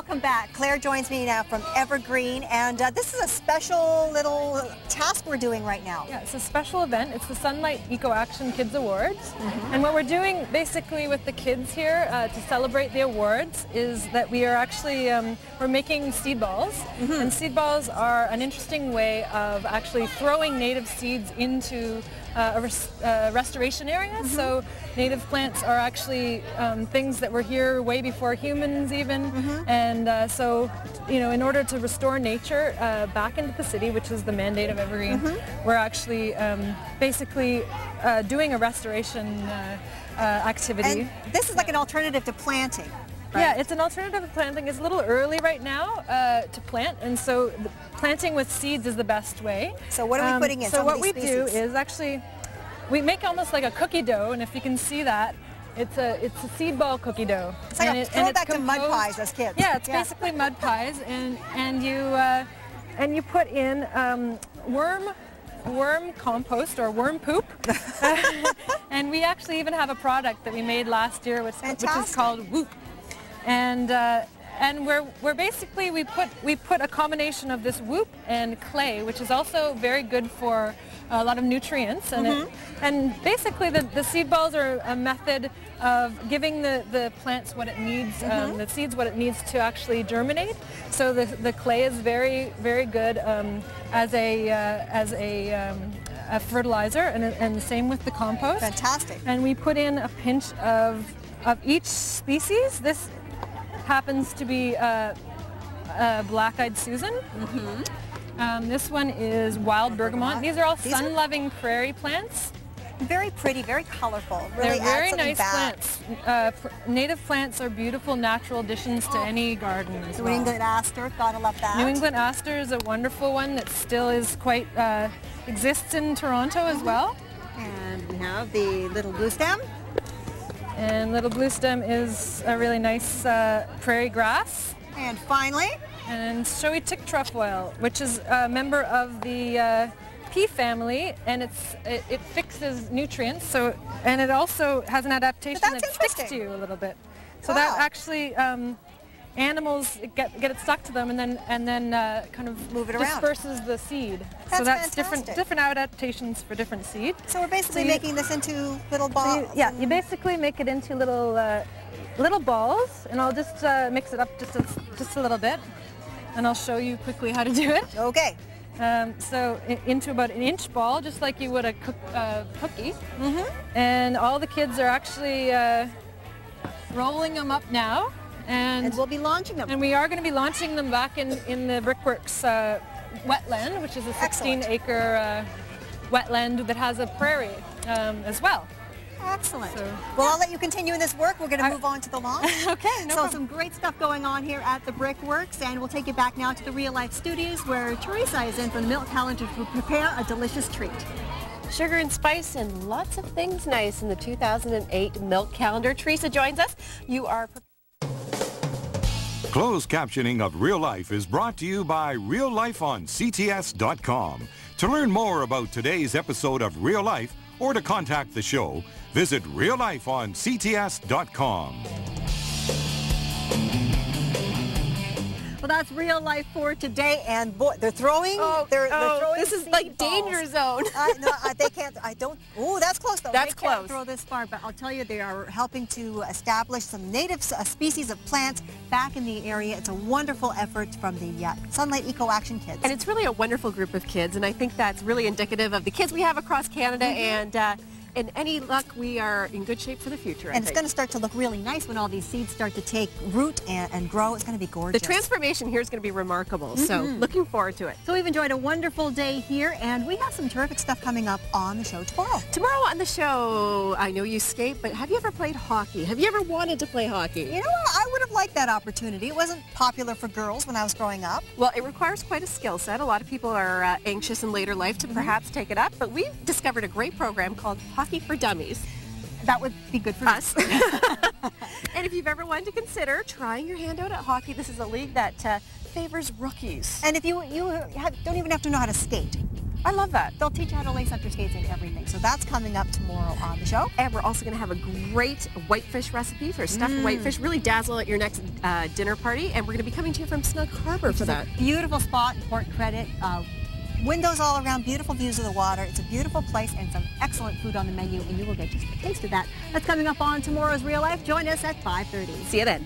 welcome back. Claire joins me now from Evergreen, and this is a special little task we're doing right now. Yeah, it's a special event. It's the Sunlight Eco Action Kids Awards. And what we're doing basically with the kids here to celebrate the awards is that we are actually, we're making seed balls. And seed balls are an interesting way of actually throwing native seeds into a restoration area. So native plants are actually things that were here way before humans even. And so, you know, in order to restore nature back into the city, which is the mandate of Evergreen, we're actually basically doing a restoration activity. And this is like an alternative to planting. Right? Yeah, it's an alternative to planting. It's a little early right now to plant, and so planting with seeds is the best way. So what are we putting in? So what we do is actually, we make almost like a cookie dough, and if you can see that, it's a seed ball cookie dough. It's like a throwback to mud pies as kids. Yeah, it's basically mud pies, and you put in worm compost or worm poop. And we actually even have a product that we made last year which is called Whoop. And we're basically we put a combination of this Whoop and clay, which is also very good for a lot of nutrients, and basically the seed balls are a method of giving the plants what it needs, the seeds what it needs to actually germinate. So the clay is very, very good as a fertilizer, and the same with the compost. Fantastic. And we put in a pinch of each species. This happens to be Black-Eyed Susan. This one is wild bergamot. These are all sun-loving prairie plants. Very pretty, very colorful. Really They're very nice plants. Native plants are beautiful natural additions to any garden as well. New England aster, gotta love that. New England aster is a wonderful one that still is quite, exists in Toronto as well. And we have the little blue stem. And little blue stem is a really nice prairie grass. And finally? And showy tick trefoil, which is a member of the pea family, and it fixes nutrients. So, and it also has an adaptation that sticks to you a little bit. So that actually animals get it stuck to them, and then kind of move it around, disperses the seed. So that's different adaptations for different seed. So we're basically making this into little balls. So you basically make it into little balls, and I'll just mix it up just a little bit, and I'll show you quickly how to do it. Okay. So into about an inch ball, just like you would a cookie. And all the kids are actually rolling them up now. And we'll be launching them. And we are going to be launching them back in the Brickworks wetland, which is a 16-acre wetland that has a prairie as well. Excellent. Well, I'll let you continue in this work. We're going to move on to the launch. Okay, no problem. Some great stuff going on here at the Brickworks, and we'll take you back now to the Real Life Studios where Teresa is in from the Milk Calendar to prepare a delicious treat. Sugar and spice and lots of things nice in the 2008 Milk Calendar. Teresa joins us. You are Closed captioning of Real Life is brought to you by RealLifeOnCTS.com. To learn more about today's episode of Real Life or to contact the show, visit RealLifeOnCTS.com. Well, that's Real Life for today, and boy, they're throwing. They're throwing. This is like danger zone. No, they can't. I don't. Oh, that's close though. That's they can't throw this far, but I'll tell you, they are helping to establish some native species of plants back in the area. It's a wonderful effort from the Sunlight Eco Action Kids. And it's really a wonderful group of kids, and I think that's really indicative of the kids we have across Canada, and any luck, we are in good shape for the future. And it's going to start to look really nice when all these seeds start to take root and grow. It's going to be gorgeous. The transformation here is going to be remarkable, so looking forward to it. So we've enjoyed a wonderful day here, and we have some terrific stuff coming up on the show tomorrow. Tomorrow on the show, I know you skate, but have you ever played hockey? Have you ever wanted to play hockey? You know what? I would have liked that opportunity. It wasn't popular for girls when I was growing up. Well, it requires quite a skill set. A lot of people are anxious in later life to perhaps take it up, but we've discovered a great program called Hockey for Dummies. That would be good for us. And if you've ever wanted to consider trying your hand out at hockey, this is a league that favors rookies. And if you don't even have to know how to skate. I love that. They'll teach you how to lace up your skates and everything. So that's coming up tomorrow on the show. And we're also going to have a great whitefish recipe for stuffed whitefish. Really dazzle at your next dinner party. And we're going to be coming to you from Snug Harbor for that. Beautiful spot in Port Credit. Windows all around, beautiful views of the water. It's a beautiful place and some excellent food on the menu, and you will get just a taste of that. That's coming up on tomorrow's Real Life. Join us at 5:30. See you then.